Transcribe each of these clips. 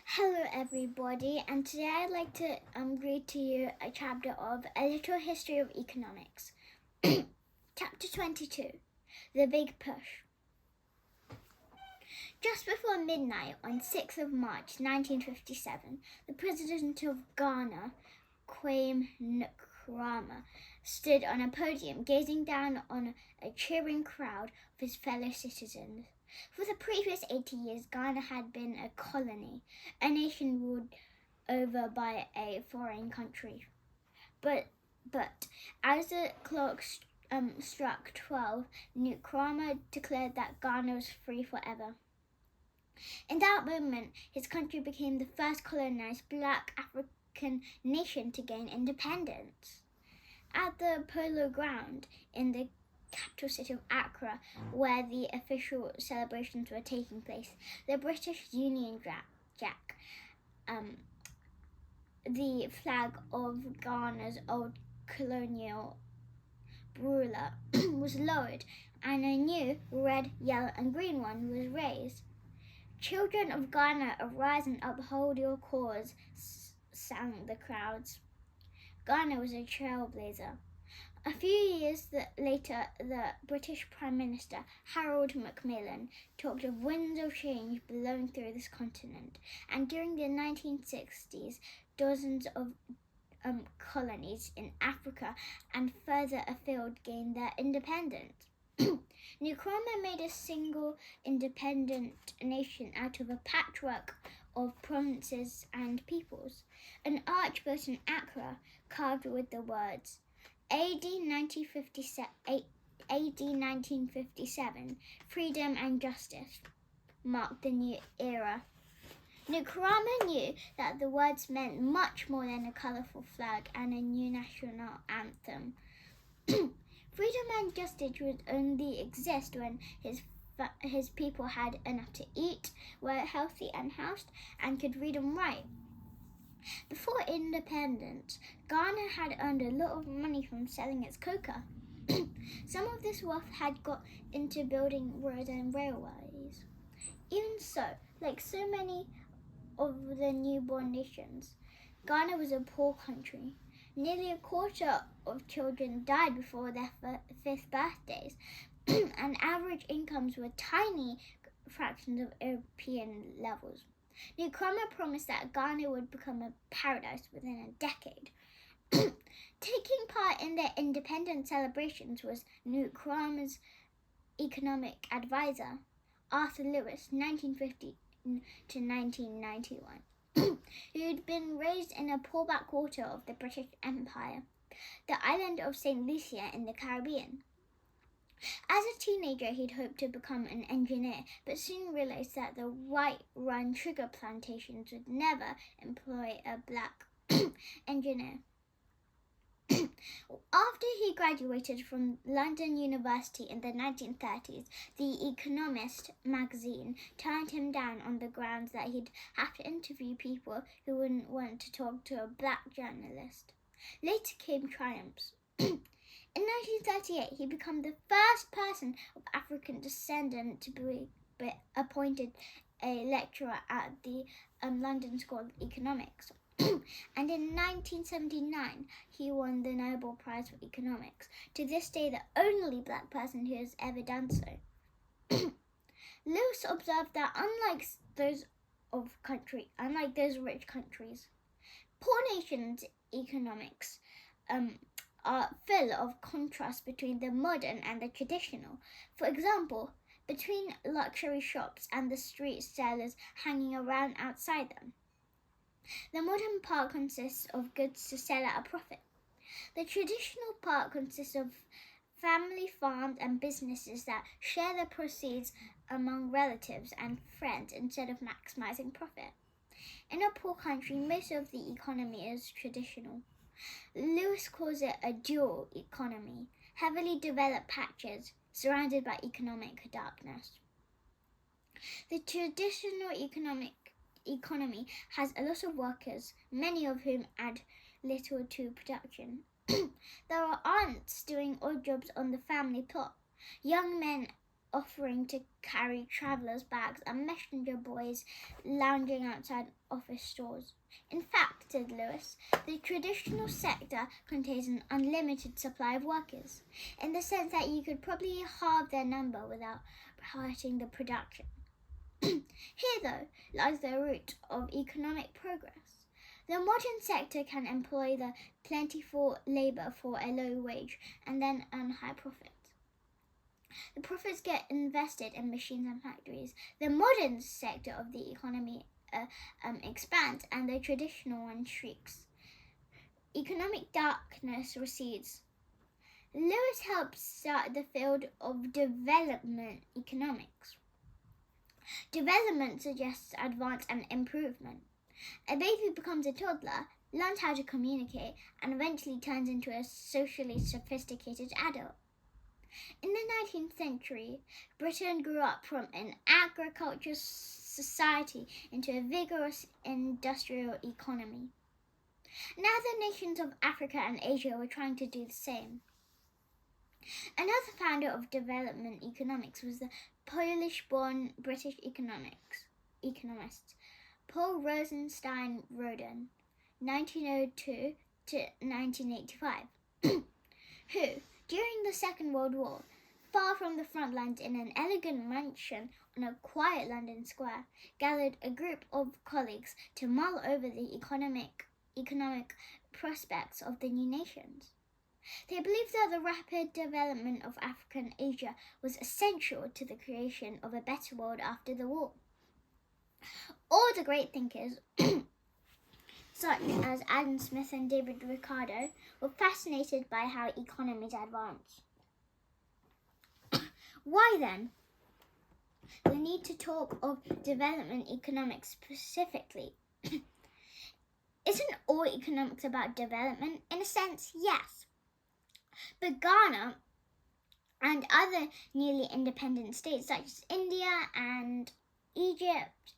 Hello everybody, and today I'd like to read to you a chapter of A Little History of Economics. Chapter 22, The Big Push. Just before midnight on 6th of March 1957, the President of Ghana, Kwame Nkrumah, stood on a podium gazing down on a cheering crowd of his fellow citizens. For the previous 80 years, Ghana had been a colony, a nation ruled over by a foreign country. But as the clock struck 12, Nkrumah declared that Ghana was free forever. In that moment, his country became the first colonized Black African nation to gain independence. At the Polo Ground in the capital city of Accra, where the official celebrations were taking place, the British Union Jack, the flag of Ghana's old colonial ruler, was lowered, and a new red, yellow, and green one was raised. "Children of Ghana, arise and uphold your cause," sang the crowds. Ghana was a trailblazer. A few years later, the British Prime Minister, Harold Macmillan, talked of winds of change blowing through this continent, and during the 1960s, dozens of colonies in Africa and further afield gained their independence. Nkrumah made a single independent nation out of a patchwork of provinces and peoples. An arch built in Accra, carved with the words AD 1957, freedom and justice, marked the new era. Nkrumah knew that the words meant much more than a colourful flag and a new national anthem. Freedom and justice would only exist when his people had enough to eat, were healthy and housed, and could read and write. Before independence, Ghana had earned a lot of money from selling its cocoa. Some of this wealth had got into building roads and railways. Even so, like so many of the newborn nations, Ghana was a poor country. Nearly a quarter of children died before their fifth birthdays, and average incomes were tiny fractions of European levels. Nkrumah promised that Ghana would become a paradise within a decade. Taking part in their independence celebrations was Nkrumah's economic advisor, Arthur Lewis, 1950 to 1991, who'd been raised in a poor backwater of the British Empire, the island of St. Lucia in the Caribbean. As a teenager, he'd hoped to become an engineer, but soon realized that the White-Run sugar plantations would never employ a black engineer. After he graduated from London University in the 1930s, The Economist magazine turned him down on the grounds that he'd have to interview people who wouldn't want to talk to a black journalist. Later came triumphs. In 1938, he became the first person of African descent to be appointed a lecturer at the London School of Economics. And in 1979, he won the Nobel Prize for Economics, to this day the only black person who has ever done so. Lewis observed that unlike those rich countries, poor nations' economics are full of contrast between the modern and the traditional. For example, between luxury shops and the street sellers hanging around outside them. The modern part consists of goods to sell at a profit. The traditional part consists of family farms and businesses that share the proceeds among relatives and friends instead of maximizing profit. In a poor country, most of the economy is traditional. Lewis calls it a dual economy, heavily developed patches surrounded by economic darkness. The traditional economy has a lot of workers, many of whom add little to production. There are aunts doing odd jobs on the family plot, young men offering to carry travellers' bags and messenger boys lounging outside office stores. In fact, said Lewis, the traditional sector contains an unlimited supply of workers, in the sense that you could probably halve their number without hurting the production. Here, though, lies the root of economic progress. The modern sector can employ the plentiful labour for a low wage and then earn high profits. The profits get invested in machines and factories. The modern sector of the economy expands and the traditional one shrinks. Economic darkness recedes. Lewis helped start the field of development economics. Development suggests advance and improvement. A baby becomes a toddler, learns how to communicate, and eventually turns into a socially sophisticated adult. In the 19th century, Britain grew up from an agricultural society into a vigorous industrial economy. Now the nations of Africa and Asia were trying to do the same. Another founder of development economics was the Polish-born British economist Paul Rosenstein Roden, 1902 to 1985, who, during the Second World War, far from the front lines in an elegant mansion on a quiet London square, gathered a group of colleagues to mull over the economic prospects of the new nations. They believed that the rapid development of Africa and Asia was essential to the creation of a better world after the war. All the great thinkers, such as Adam Smith and David Ricardo, were fascinated by how economies advance. Why then the need to talk of development economics specifically? Isn't all economics about development? In a sense, yes. But Ghana and other newly independent states such as India and Egypt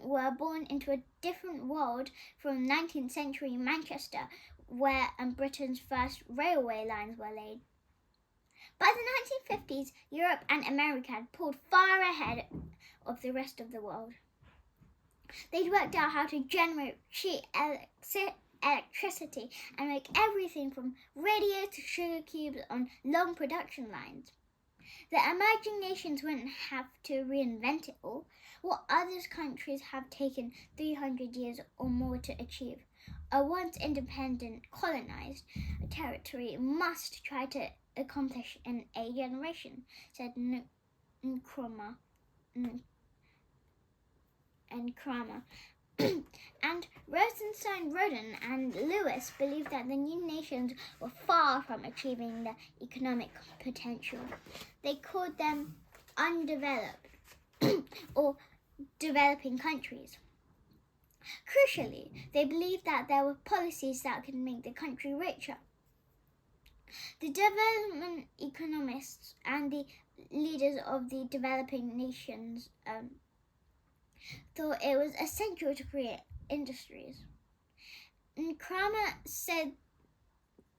were born into a different world from 19th century Manchester, where Britain's first railway lines were laid. By the 1950s, Europe and America had pulled far ahead of the rest of the world. They'd worked out how to generate cheap electricity and make everything from radio to sugar cubes on long production lines. The emerging nations wouldn't have to reinvent it all. What other countries have taken 300 years or more to achieve, a once independent colonized territory must try to accomplish in a generation, said Nkrumah. And Rosenstein, Roden, and Lewis believed that the new nations were far from achieving their economic potential. They called them undeveloped or developing countries. Crucially, they believed that there were policies that could make the country richer. The development economists and the leaders of the developing nations thought it was essential to create industries. Nkrumah said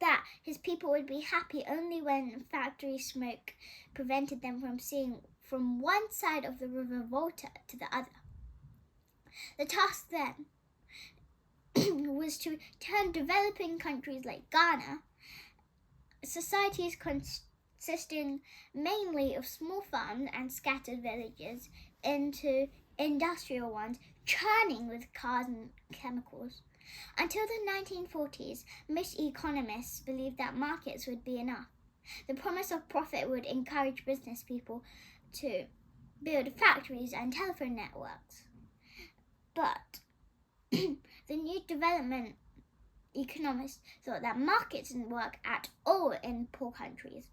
that his people would be happy only when factory smoke prevented them from seeing from one side of the River Volta to the other. The task then was to turn developing countries like Ghana, societies consisting mainly of small farms and scattered villages, into industrial ones churning with cars and chemicals. Until the 1940s, most economists believed that markets would be enough. The promise of profit would encourage business people to build factories and telephone networks. But the new development economists thought that markets didn't work at all in poor countries.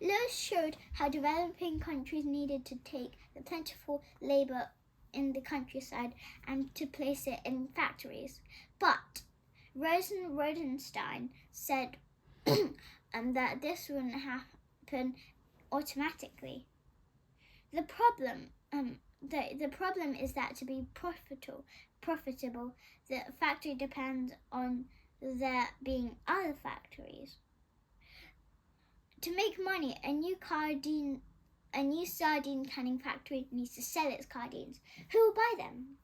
Lewis showed how developing countries needed to take the plentiful labour in the countryside and to place it in factories. But Rosenstein said that this wouldn't happen automatically. The problem is that to be profitable, the factory depends on there being other factories. To make money, a new car a new sardine canning factory needs to sell its sardines. Who will buy them?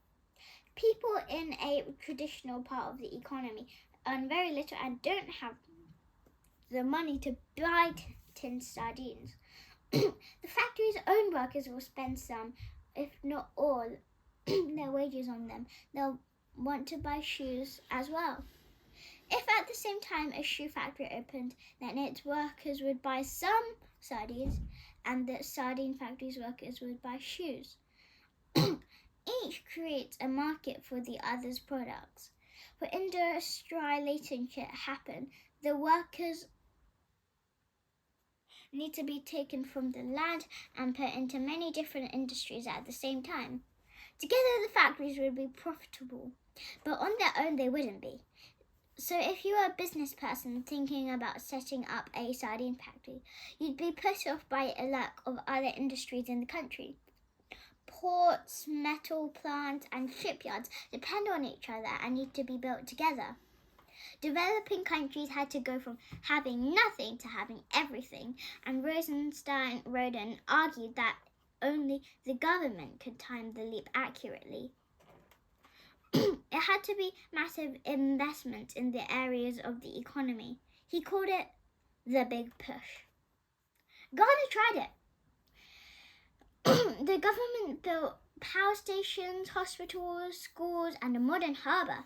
People in a traditional part of the economy earn very little and don't have the money to buy tin sardines. The factory's own workers will spend some, if not all, their wages on them. They'll want to buy shoes as well. If at the same time a shoe factory opened, then its workers would buy some sardines and the sardine factory's workers would buy shoes. Each creates a market for the other's products. For industrialization to happen, the workers need to be taken from the land and put into many different industries at the same time. Together the factories would be profitable, but on their own they wouldn't be. So if you were a business person thinking about setting up a sardine factory, you'd be put off by a lack of other industries in the country. Ports, metal plants and shipyards depend on each other and need to be built together. Developing countries had to go from having nothing to having everything, and Roden argued that only the government could time the leap accurately. It had to be massive investments in the areas of the economy. He called it the big push. Ghana tried it. The government built power stations, hospitals, schools, and a modern harbour.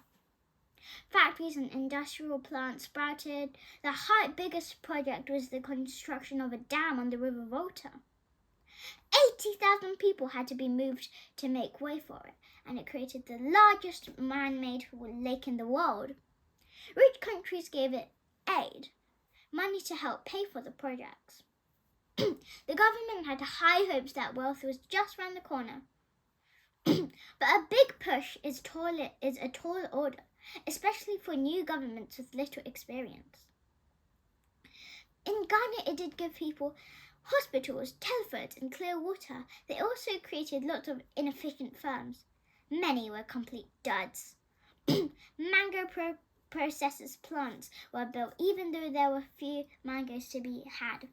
Factories and industrial plants sprouted. The biggest project was the construction of a dam on the River Volta. 80,000 people had to be moved to make way for it, and it created the largest man-made lake in the world. Rich countries gave it aid, money to help pay for the projects. The government had high hopes that wealth was just round the corner. But a big push is a tall order, especially for new governments with little experience. In Ghana, it did give people hospitals, telephones, and clear water. They also created lots of inefficient firms. Many were complete duds. Mango processors plants were built even though there were few mangoes to be had.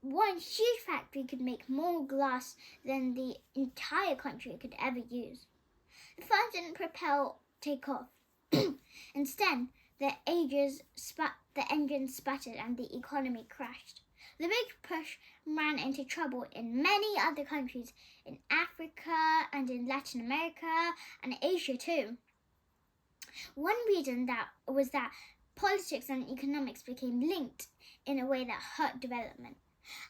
One huge factory could make more glass than the entire country could ever use. The firms didn't take off. Instead, the engines sputtered and the economy crashed. The big push ran into trouble in many other countries, in Africa and in Latin America and Asia too. One reason was that politics and economics became linked in a way that hurt development.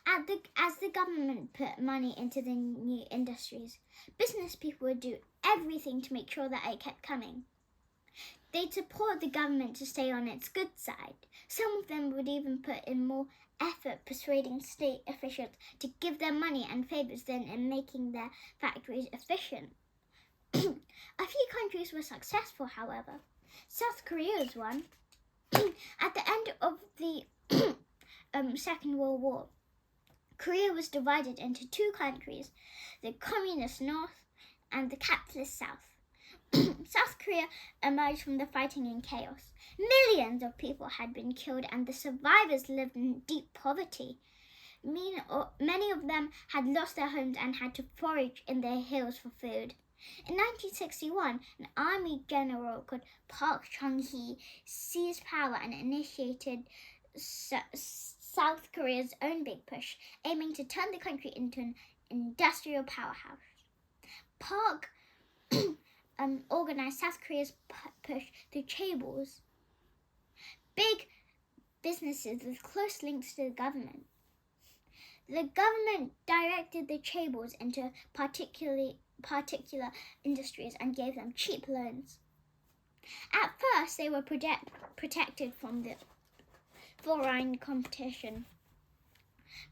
As the government put money into the new industries, business people would do everything to make sure that it kept coming. They'd support the government to stay on its good side. Some of them would even put in more effort persuading state officials to give them money and favours than in making their factories efficient. A few countries were successful, however. South Korea was one. At the end of the Second World War, Korea was divided into two countries, the communist North and the capitalist South. South Korea emerged from the fighting in chaos. Millions of people had been killed and the survivors lived in deep poverty. Many of them had lost their homes and had to forage in the hills for food. In 1961, an army general called Park Chung-hee seized power and initiated South Korea's own big push, aiming to turn the country into an industrial powerhouse. Park organized South Korea's push through chaebols, big businesses with close links to the government. The government directed the chaebols into particular industries and gave them cheap loans. At first, they were protected from the foreign competition,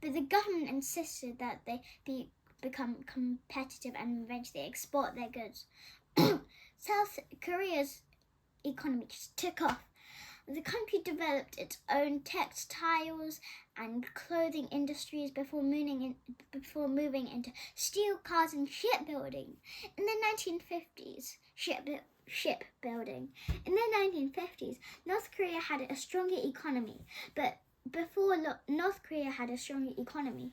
but the government insisted that they become competitive and eventually export their goods. South Korea's economy just took off. The country developed its own textiles and clothing industries before moving into steel, cars, and shipbuilding. In the 1950s, shipbuilding. In the 1950s, North Korea had a stronger economy, but before North Korea had a stronger economy,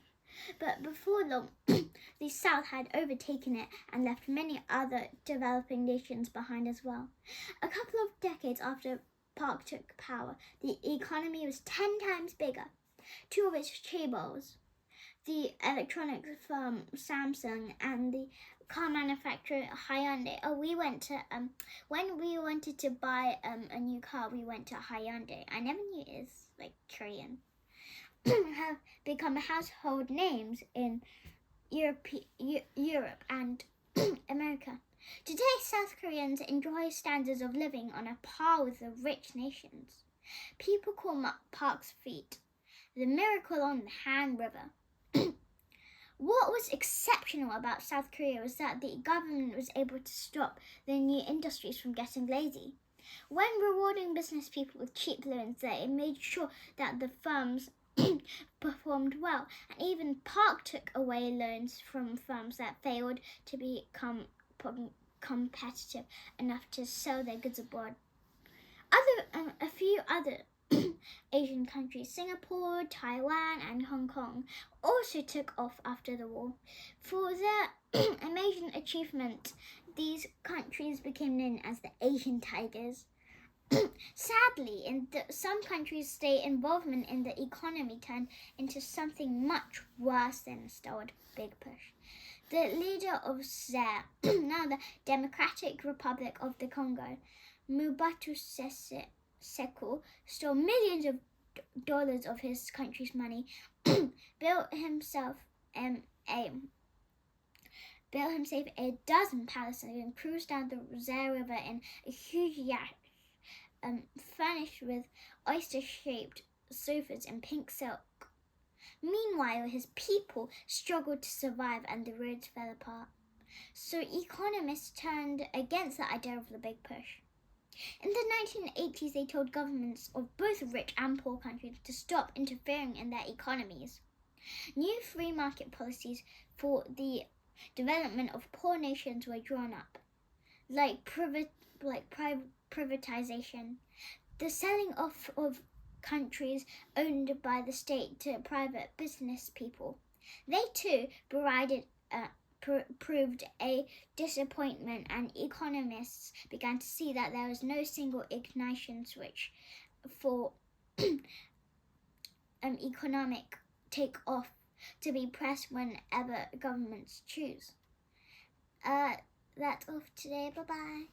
But before long, the South had overtaken it and left many other developing nations behind as well. A couple of decades after Park took power, the economy was 10 times bigger. Two of its chaebols, the electronics firm Samsung and the car manufacturer Hyundai. When we wanted to buy a new car, we went to Hyundai. I never knew it's like Korean. Have become household names in Europe and America. Today, South Koreans enjoy standards of living on a par with the rich nations. People call Park's feat the miracle on the Han River. What was exceptional about South Korea was that the government was able to stop the new industries from getting lazy. When rewarding business people with cheap loans, they made sure that the firms performed well, and even Park took away loans from firms that failed to become competitive enough to sell their goods abroad. A few other Asian countries, Singapore, Taiwan, and Hong Kong, also took off after the war. For their amazing achievement, these countries became known as the Asian Tigers. Sadly, in some countries, state involvement in the economy turned into something much worse than a stalled big push. The leader of Zaire, now the Democratic Republic of the Congo, Mobutu Seko, stole millions of dollars of his country's money, built himself a dozen palaces, and cruised down the Zaire River in a huge yacht furnished with oyster-shaped sofas and pink silk. Meanwhile, his people struggled to survive and the roads fell apart. So economists turned against the idea of the big push. In the 1980s, they told governments of both rich and poor countries to stop interfering in their economies. New free market policies for the development of poor nations were drawn up, like privatization, the selling off of countries owned by the state to private business people. They too proved a disappointment, and economists began to see that there was no single ignition switch for economic take-off to be pressed whenever governments choose. That's all for today. Bye-bye.